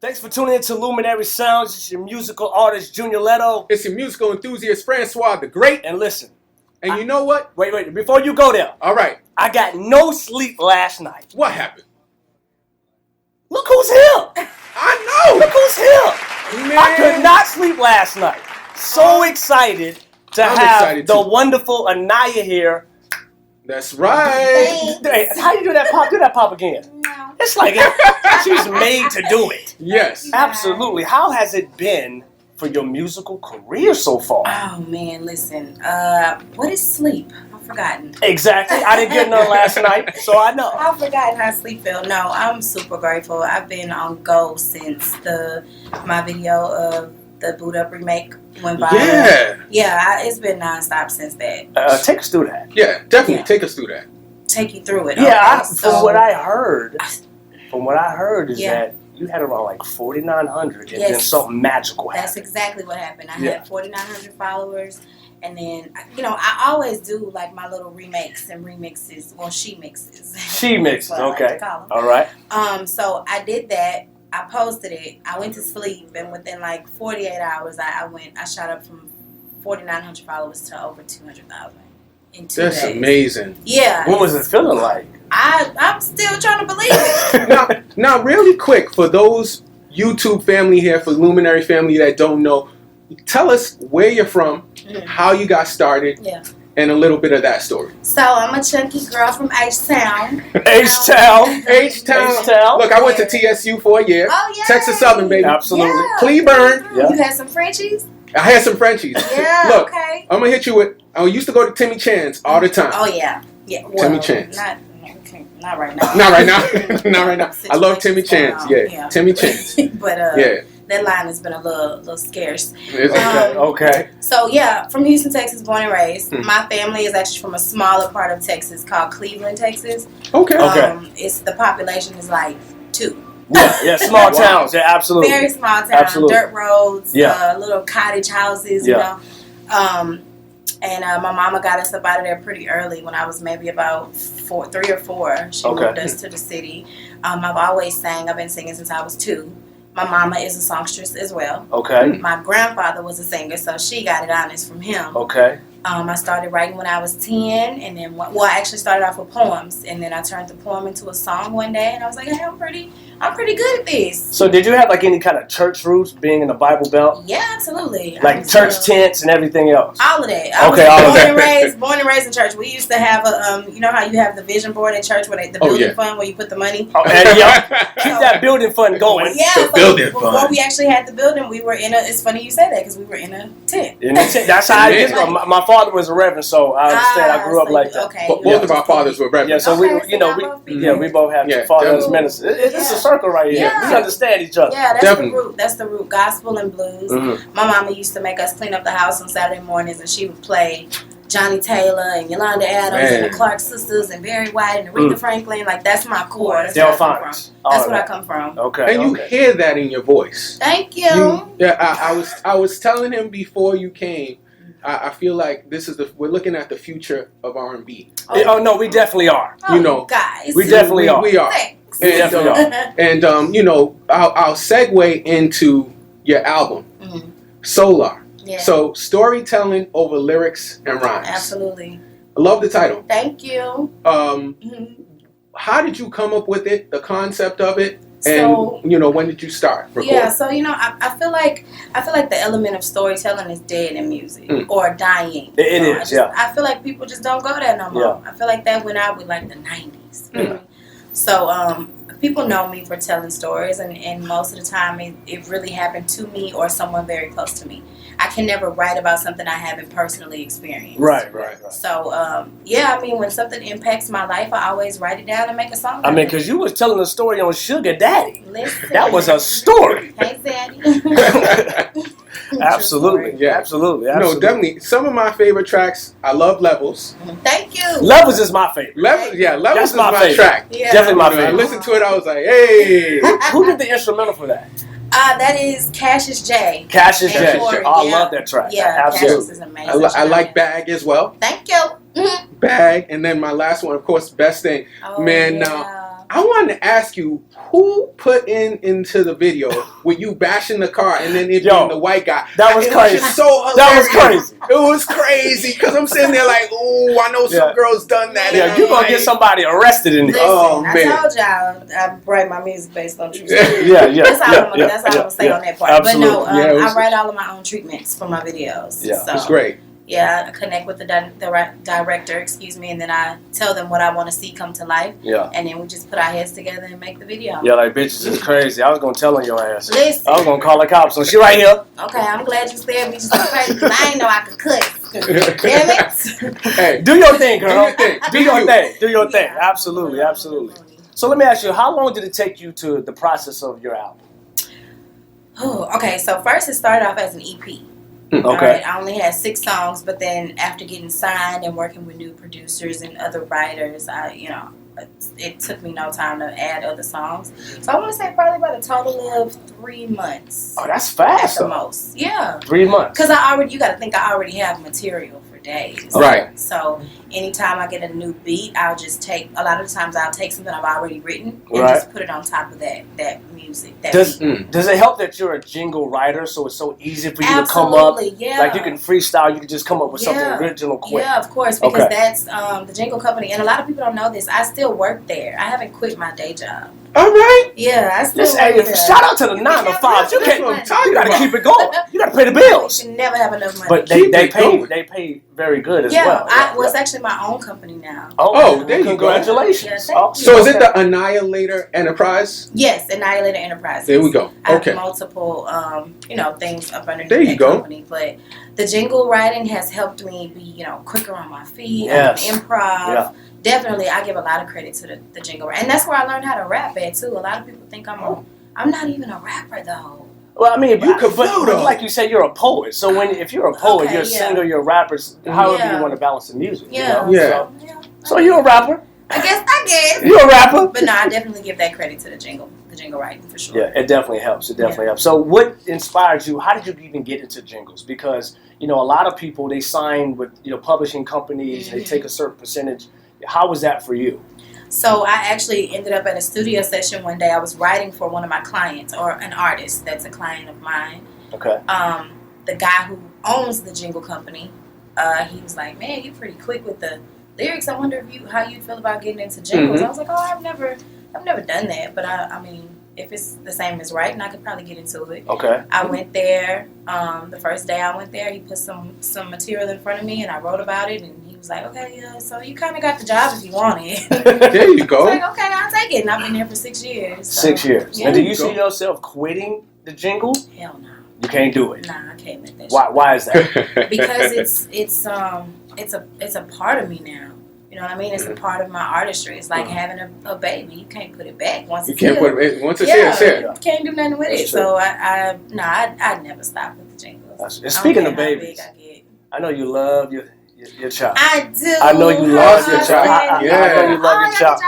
Thanks for tuning in to Luminary Sounds. It's your musical artist, Junior LLedo. It's your musical enthusiast, Francois the Great. And listen. And you know what? Wait. Before you go there. All right. I got no sleep last night. What happened? Look who's here. I know. Look who's here. Man. I could not sleep last night. So excited to have the wonderful Inayah here. That's right. Hey, how you do that pop? Do that pop again. No. It's like she's made to do it. Yes. Absolutely. How has it been for your musical career so far? Oh man, listen. What is sleep? I've forgotten. Exactly. I didn't get none last night, so I know. I've forgotten how sleep felt. No, I'm super grateful. I've been on go since my video of the Boot Up remake went viral. Yeah, it's been nonstop since that. Take us through that. Yeah, definitely take us through that. Take you through it. Yeah, okay, from what I heard is that you had around like 4,900 and then something magical happened. That's exactly what happened. I had 4,900 followers, and then I always do like my little remakes and remixes. Well, she mixes. She mixes. Okay. Like all right. So I did that. I posted it. I went to sleep, and within like 48 hours, I shot up from 4,900 followers to over 200,000 in 2 days. That's amazing. Yeah. What was it feeling like? I'm still trying to believe it. now, really quick, for those YouTube family here, for Luminary family that don't know, tell us where you're from, how you got started, and a little bit of that story. So I'm a chunky girl from H-Town. H-Town. Look, I went to TSU for a year. Oh, yeah. Texas Southern, baby. Absolutely. Yeah. Cleburne. Yeah. You had some Frenchies? I had some Frenchies. Yeah, Look, okay. I'm going to hit you with, I used to go to Timmy Chan's all the time. Oh, yeah. Well, Timmy Chan's. Not right now. Not right now. Not right now. I love Timmy Chan's. Yeah. Timmy Chan's. But that line has been a little scarce. Okay. So yeah, from Houston, Texas, born and raised. My family is actually from a smaller part of Texas called Cleveland, Texas. Okay. It's the population is like 2. Yeah, small towns. Yeah, absolutely. Very small town. Absolutely. Dirt roads. Yeah. Little cottage houses. You know. And my mama got us up out of there pretty early when I was maybe about 3 or 4. She moved us to the city. I've always sang. I've been singing since I was 2. My mama is a songstress as well. Okay. My grandfather was a singer, so she got it honest from him. Okay. I started writing when I was 10, and then I actually started off with poems, and then I turned the poem into a song one day, and I was like, hey, I'm pretty good at this. So did you have like any kind of church roots being in the Bible Belt? Yeah, absolutely. Like church tents and everything else? All of that. All of that. Born and raised in church. We used to have you know how you have the vision board at church where the building fund where you put the money? Keep that building fund going. Yeah, before we actually had the building, we were it's funny you say that because we were in a tent. That's how it is. My father was a reverend, so I understand. I grew up like that. Okay. Both of our fathers were reverends. Yeah, so we both have fathers as ministers. It's a circle right here. We understand each other. Yeah, that's the root. That's the root. Gospel and blues. My mama used to make us clean up the house on Saturday mornings, and she would play Johnny Taylor and Yolanda Adams and the Clark Sisters and Barry White and Aretha Franklin. Like, that's my core. That's where I come from. That's where I come from. Okay. And you hear that in your voice. Thank you. I was telling him before you came, I feel like we're looking at the future of R&B. Oh no, we definitely are. You know, guys, we definitely are. We are. Thanks. And you know, I'll segue into your album, S.O.L.A.R. Yeah. So storytelling over lyrics and rhymes. Absolutely. I love the title. Thank you. How did you come up with it? The concept of it. So, and when did you start recording? Yeah, so I feel like the element of storytelling is dead in music or dying. It is. I feel like people just don't go there no more. I feel like that went out with like the 90s. So people know me for telling stories, and most of the time it really happened to me or someone very close to me. I can never write about something I haven't personally experienced. Right. So, when something impacts my life, I always write it down and make a song. Because you was telling a story on Sugar Daddy. Listen. That was a story. Hey, Zaddy. Absolutely. Absolutely. No, definitely. Some of my favorite tracks, I love Levels. Thank you. Levels is my favorite. Levels That's is my favorite track. Yeah. Definitely my I favorite. listened to it, I was like, hey. Who did the instrumental for that? That is Cassius J. Cassius J. Corey, I love that track. Yeah, absolutely. Cassius is amazing. I like Bag as well. Thank you. Bag, and then my last one, of course, Best Thing. Oh, Man, yeah. I wanted to ask you, who put into the video with you bashing the car and then it being the white guy? That was crazy. Was just so hilarious. That was crazy. It was crazy because I'm sitting there like, ooh, I know some girls done that. Yeah, you're going to get somebody arrested in this. Oh, man. I told y'all I write my music based on true stories. Yeah. That's all I'm going to say on that part. Absolutely. But no, I write all of my own treatments for my videos. Yeah, so. It's great. Yeah, I connect with the director, and then I tell them what I want to see come to life. Yeah. And then we just put our heads together and make the video. Yeah, like, bitches is crazy. I was going to tell on your ass. Listen. I was going to call the cops. So she right here. Okay, I'm glad you said bitches is crazy because I ain't know I could cook. Damn it. Hey, do your thing, girl. Do your thing. Do your thing. Absolutely. So let me ask you, how long did it take you to the process of your album? Oh, okay. So first it started off as an EP. Okay. Right, I only had 6 songs, but then after getting signed and working with new producers and other writers, it took me no time to add other songs. So I want to say probably about a total of 3 months. Oh, that's fast. At the most. Yeah. 3 months. Because you got to think I already have material for days. Right. So anytime I get a new beat, a lot of the times I'll take something I've already written and just put it on top of that music. Does it help that you're a jingle writer, so it's so easy for you to come up? Yeah. Like you can freestyle, you can just come up with something original quick. Yeah, of course, because that's the jingle company, and a lot of people don't know this. I still work there. I haven't quit my day job. All right. Yeah, I still work there. Shout out to the 9 to 5. You got to keep it going. You got to pay the bills. You can never have enough money. But they pay very good as well. It's actually my own company now. Oh, there you go. Congratulations. Yeah, so is it the LLedo Enterprise? Yes, LLedo Enterprise. There we go. I have multiple, things up underneath there you that company. But the jingle writing has helped me be, quicker on my feet, improv. Yeah. Definitely, I give a lot of credit to the jingle, and that's where I learned how to rap at too. A lot of people think I'm not even a rapper though. Well, I mean, but like you said, you're a poet. So if you're a poet, you're a singer, you're a rapper. However you want to balance the music. Yeah. You know? So you're a rapper. I guess. You're a rapper. But no, I definitely give that credit to the jingle writing for sure. Yeah, it definitely helps. Helps. So what inspired you? How did you even get into jingles? Because a lot of people, they sign with publishing companies. They take a certain percentage. How was that for you? So I actually ended up at a studio session one day. I was writing for one of my clients, or an artist that's a client of mine. Okay. The guy who owns the jingle company, he was like, "Man, you're pretty quick with the lyrics. I wonder how you feel about getting into jingles." I was like, "Oh, I've never done that, but I mean, if it's the same as writing, I could probably get into it." Okay. I went there. The first day I went there, he put some material in front of me, and I wrote about it, and he was like, "Okay, so you kind of got the job if you want it." There you go. I was like, "Okay, I'll take it." And I've been here for 6 years. So. 6 years. Yeah. And do you see yourself quitting the jingle? Hell no. You can't do it. Nah, I can't make that. Why is that? Because it's a part of me now. You know what I mean? It's a part of my artistry. It's like having a baby. You can't put it back once it's here. Once it's here, it's here. You can't do nothing with it. So I'd never stop with the jingles. Speaking of babies, I know you love your child. I do. I know you love your child. I know you love your child.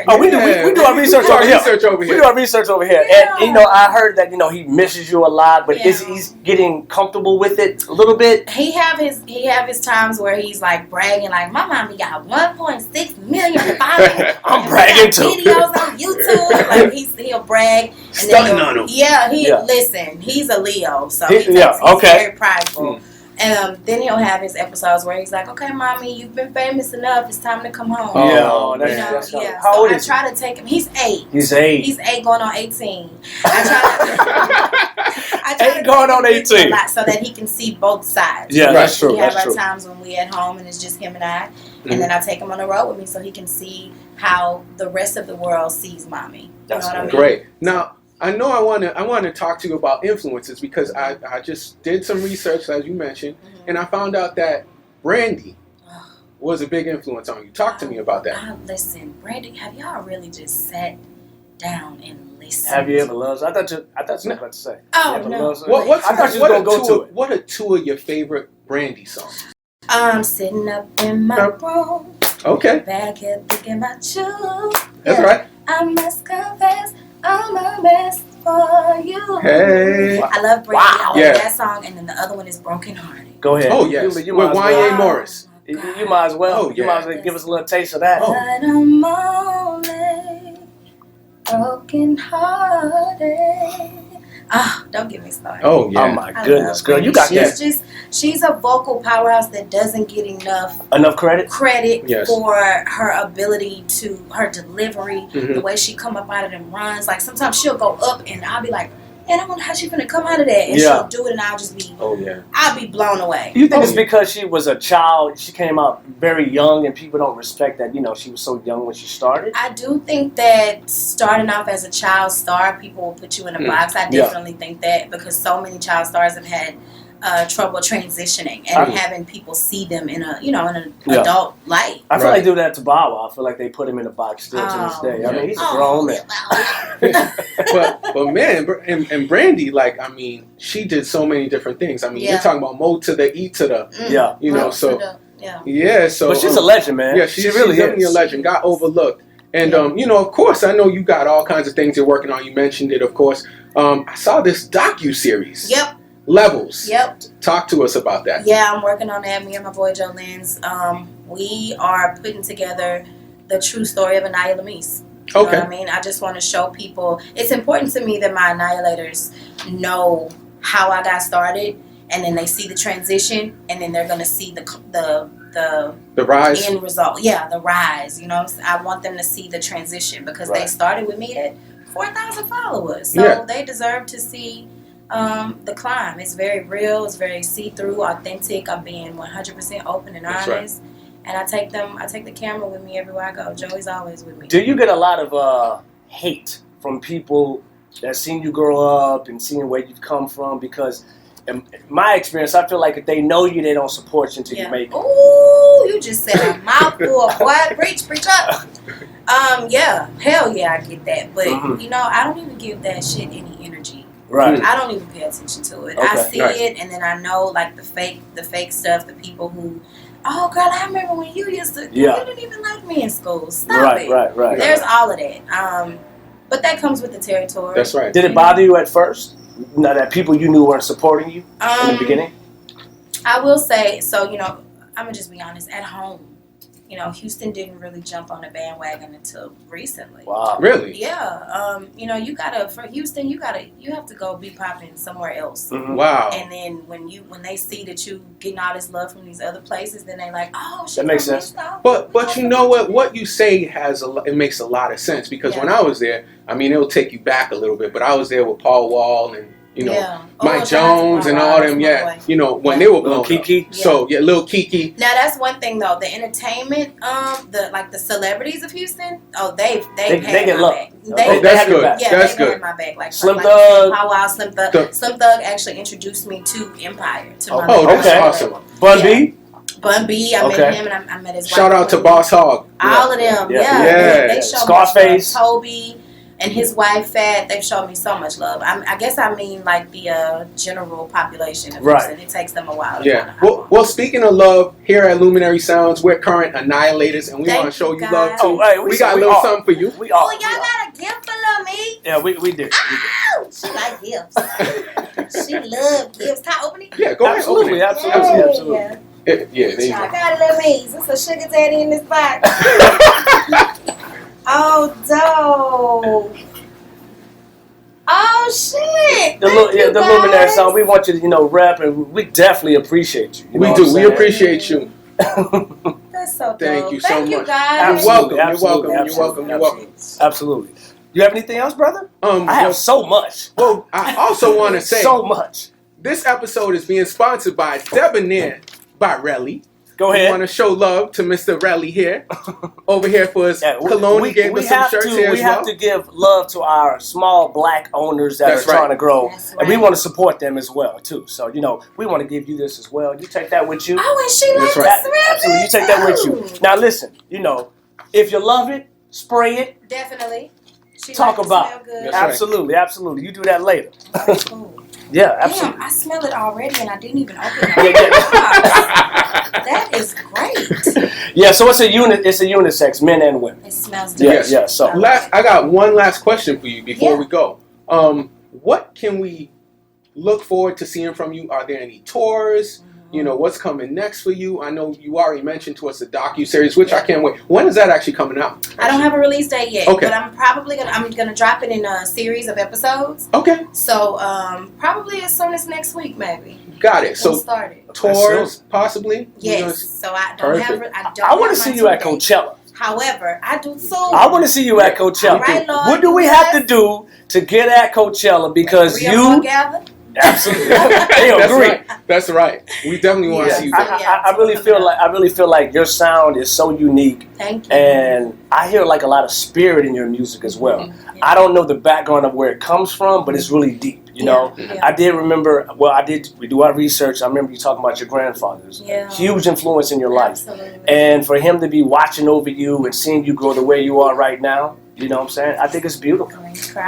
Oh, we do our research over here. We do our research over here. Yeah. And I heard that he misses you a lot, but he's getting comfortable with it a little bit. He have his times where he's like bragging, like, "My mommy got 1.6 million followers." I'm bragging too. Videos on YouTube, like he'll brag. And stunting on him. Listen, he's a Leo, so he's very prideful. And then he'll have his episodes where he's like, "Okay, mommy, you've been famous enough. It's time to come home." That's How old is he? I try to take him. He's 8. He's 8. He's 8 going on 18. I try 8 going on 18. A lot so that he can see both sides. Yeah, that's true. We have our times when we at home and it's just him and I. And then I take him on the road with me so he can see how the rest of the world sees mommy. That's what I mean? Great. Now, I know I want to talk to you about influences because I just did some research, as you mentioned, and I found out that Brandy was a big influence on you. Talk to me about that. Listen, Brandy, have y'all really just sat down and listened? Have you ever loved? I thought you were about to say. Oh no! I thought you were gonna go to it. What are 2 of your favorite Brandy songs? I'm sitting up in my room. Okay. Back here thinking about you. That's right. I must confess, I'm a mess for you. Hey. I love Brandy. I love that song, and then the other one is Broken Hearted. Go ahead. Oh yes. With Y.A. Morris. You might as well. You might as well give us a little taste of that. But I'm only broken hearted. Ah, don't get me started. Oh yeah. Oh my goodness, girl, you got that. She's a vocal powerhouse that doesn't get enough credit Yes. for her ability to her delivery, Mm-hmm. the way she come up out of them runs. Like sometimes she'll go up and I'll be like, man, I wonder how she's gonna come out of that, and she'll do it, and I'll just be, I'll be blown away. You think it's because she was a child? She came out very young, and people don't respect that. You know, she was so young when she started. I do think that starting off as a child star, people will put you in a box. I definitely think that, because so many child stars have had trouble transitioning and having people see them in a adult light. I feel like they do that to Bawa. I feel like they put him in a box still to this day. I mean, he's a grown man. but man, and Brandy, like, I mean, she did so many different things. I mean, you're talking about Mo to the E to the, you know, so so. But she's a legend, man. Yeah, she really is definitely a legend. Got overlooked, and you know, of course, I know you got all kinds of things you're working on. You mentioned it, of course. I saw this Docu series. Yep. Levels. Yep. Talk to us about that. Yeah, I'm working on that. Me and my boy Joe Lenz. We are putting together the true story of Inayah Lamis. You know what I mean? I just want to show people. It's important to me that my annihilators know how I got started, and then they see the transition, and then they're gonna see the rise, end result. Yeah, the rise. You know, I want them to see the transition, because they started with me at 4,000 followers, so they deserve to see the climb. It's very real. It's very see-through, authentic. I'm being 100% open and honest. And I take the camera with me everywhere I go. Joey's always with me. Do you get a lot of hate from people that seen you grow up and seeing where you've come from? Because in my experience, I feel like if they know you, they don't support you until you make it. Ooh, you just said a mouthful, boy. Preach up. Yeah, hell yeah, I get that. But you know, I don't even give that shit any energy. Right. I don't even pay attention to it. I see it, and then I know, like, the fake stuff, the people who, oh girl, I remember when you used to, you didn't even like me in school. Stop it. Right. There's all of that. But that comes with the territory. That's right. Did it bother you at first? Now that people you knew weren't supporting you in the beginning? I will say, so, you know, I'm going to just be honest, at home, you know, Houston didn't really jump on the bandwagon until recently. Wow. Really? Yeah. You know, for Houston, you have to go be popping somewhere else. Mm-hmm. Wow. And then when they see that you getting all this love from these other places, then they like, oh, that makes sense. But you know what you say it makes a lot of sense, because when I was there, I mean, it'll take you back a little bit, but I was there with Paul Wall and, you know, Mike Jones and all them, you know, when they were blowing Kiki. So, Lil Kiki. Now, that's one thing, though. The entertainment, the celebrities of Houston, they get love. That's good. Yeah, that's they good. had my back. Like Slim Thug. Paul Wall, Slim Thug actually introduced me to Empire. That's awesome. Bun B? Bun B, I met him, and I met his wife. Shout out to Boss Hogg. All of them, they showed Scarface. me Toby and his wife, Fat. They've shown me so much love. I guess I mean like the general population of Houston. It takes them a while to kind of well, speaking of love, here at Luminary Sounds, we're current annihilators, and we want to show you love too. Oh, hey, we got a little something for you. Y'all got a gift for me? Yeah, we did. Oh, she like gifts. She love gifts. Can I open it? Yeah, go ahead. Absolutely. Yeah, I got a little maze. It's a sugar daddy in this box. Oh, dope. Oh, shit. The Luminary Sound. We want you to, rap, and we definitely appreciate you. We do. We appreciate you. That's so dope. Thank you so much. You guys. You're welcome. Absolutely. You have anything else, brother? I have so much. Well, I also want to say so much. This episode is being sponsored by Debonair by Relly. Go ahead. We want to show love to Mr. Relly here, over here for his cologne. He gave us some shirts here as well. We have to give love to our small black owners that are trying to grow, and we want to support them as well too. So we want to give you this as well. You take that with you. Oh, and she likes to absolutely. You take that with you. Now listen, if you love it, spray it. Definitely. Talk about it. Absolutely. You do that later. Yeah, absolutely. Damn, I smell it already, and I didn't even open it. That is great. Yeah, so it's a unisex, men and women. It smells delicious. Yeah. So I got one last question for you before we go. What can we look forward to seeing from you? Are there any tours? You know, what's coming next for you? I know you already mentioned to us the Docu series, which I can't wait. When is that actually coming out? I don't have a release date yet, Okay. but I'm probably gonna drop it in a series of episodes. Okay. So probably as soon as next week, maybe. Got it. So we'll start it. Tours, possibly? Yes. So I don't have. I want to see you at Coachella. However, I do too. I want to see you at Coachella. Right, Lord, what do we have to do to get at Coachella? Because you absolutely they agree. That's right. We definitely want to see you. I really feel like your sound is so unique. Thank you. And I hear like a lot of spirit in your music as well. Mm-hmm. I don't know the background of where it comes from, but it's really deep. You know, I did remember. We do our research. I remember you talking about your grandfathers. Yeah. Huge influence in your life. Absolutely. And for him to be watching over you and seeing you grow the way you are right now, you know what I'm saying? I think it's beautiful.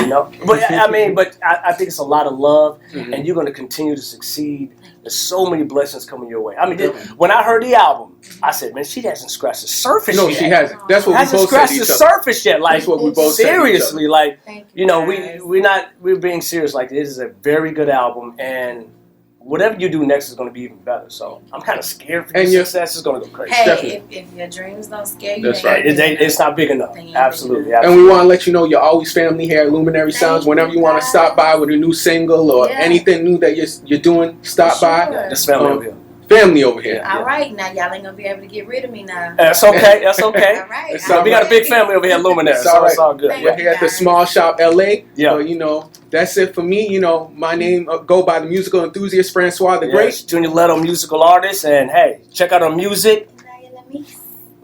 You know, but I think it's a lot of love, and you're going to continue to succeed. There's so many blessings coming your way. I mean, when I heard the album, I said, "Man, she hasn't scratched the surface yet." No, she hasn't. That's what we both said. Hasn't scratched the surface yet. Like, that's what we both seriously, like, you know, we're being serious. Like, this is a very good album, and whatever you do next is going to be even better. So I'm kind of scared for your success. It's going to go crazy. Hey, if your dreams don't scare you, that's right. It's not big enough. Absolutely. And we want to let you know you're always family here at Luminary Sounds. Whenever you want to stop by with a new single or anything new that you're doing, stop by. Just family over here. Family over here. All right, now y'all ain't gonna be able to get rid of me now. That's okay. That's okay. All right. We got a big family over here at Luminary, so it's all good. We're here at the Small Shop, LA. Yeah. So, you know, that's it for me. You know, my name go by the musical enthusiast Francois the Great. Junior LLedo musical artist, and hey, check out our music.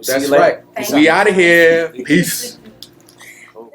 That's right. We out of here. Peace. Cool.